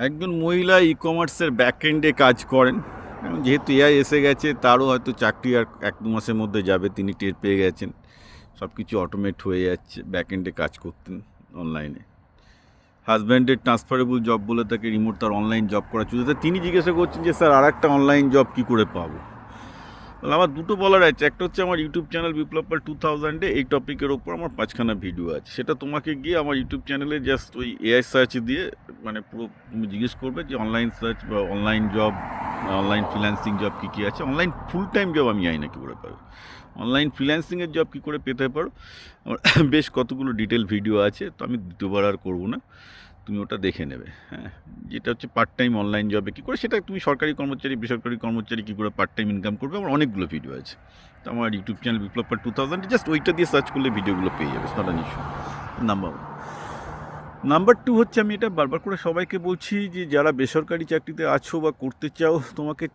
একজন মহিলা ই-কমার্সের ব্যাকএন্ডে কাজ করেন এবং যেহেতু এআই এসে গেছে তারও হয়তো চাকরি আর 1-2 মাসের মধ্যে যাবে, তিনি টের পেয়ে গেছেন। সব কিছু অটোমেট হয়ে যাচ্ছে, ব্যাকএন্ডে কাজ করতেন অনলাইনে। হাজব্যান্ডের ট্রান্সফারেবল জব বলে তাকে রিমোট তার অনলাইন জব করা চলছে। তিনি জিজ্ঞাসা করছেন যে স্যার আর একটা অনলাইন জব কী করে পাবো। আমার দুটো বলার আছে, একটা হচ্ছে আমার ইউটিউব চ্যানেল বিপ্লব 2000-এ এই টপিকের ওপর আমার 5খানা ভিডিও আছে। সেটা তোমাকে গিয়ে আমার ইউটিউব চ্যানেলে জাস্ট ওই এআই সার্চ দিয়ে মানে পুরো তুমি জিজ্ঞেস করবে যে অনলাইন সার্চ বা online job, online freelancing job কী কী আছে, অনলাইন ফুল টাইম জব আমি জানি না কী করে পাবে, অনলাইন ফ্রিল্যান্সিংয়ের জব কী করে পেতে পারো, আমার বেশ কতগুলো ডিটেল ভিডিও আছে, তো আমি দ্বিতীয়বার আর করবো না, তুমি ওটা দেখে নেবে। হ্যাঁ, যেটা হচ্ছে পার্ট টাইম অনলাইন জবে কী করে, সেটা তুমি সরকারি কর্মচারী বেসরকারি কর্মচারী কী করে পার্ট টাইম ইনকাম করবে, আমার অনেকগুলো ভিডিও আছে। তো আমার ইউটিউব চ্যানেল বিপ্লব 2000, জাস্ট ওইটা দিয়ে সার্চ করলে ভিডিওগুলো পেয়ে যাবে, not an issue. Number 1। Number 2 হচ্ছে, আমি এটা বারবার করে সবাইকে বলছি যে যারা বেসরকারি চাকরিতে আছো বা করতে চাও, তোমাকে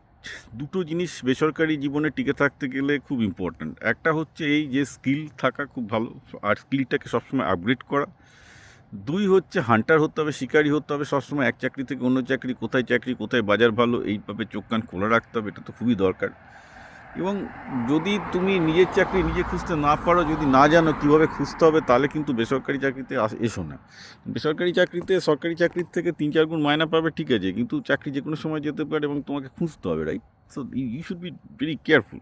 দুটো জিনিস বেসরকারি জীবনে টিকে থাকতে গেলে খুব ইম্পর্ট্যান্ট। একটা হচ্ছে এই যে স্কিল থাকা খুব ভালো, আর স্কিলটাকে সবসময় আপগ্রেড করা। 2 হচ্ছে হান্টার হতে হবে, শিকারি হতে হবে, সবসময় এক চাকরি থেকে অন্য চাকরি, কোথায় বাজার ভালো এইভাবে চোখ কান খোলা রাখতে হবে, এটা তো খুবই দরকার। এবং যদি তুমি নিজের চাকরি নিজে খুঁজতে না পারো, যদি না জানো কীভাবে খুঁজতে হবে, তাহলে কিন্তু বেসরকারি চাকরিতে এসো না। বেসরকারি চাকরিতে সরকারি চাকরির থেকে 3-4 গুণ মায়না পাবে, ঠিক আছে, কিন্তু চাকরি যে কোনো সময় যেতে পারে এবং তোমাকে খুঁজতে হবে, right? So you should be very careful.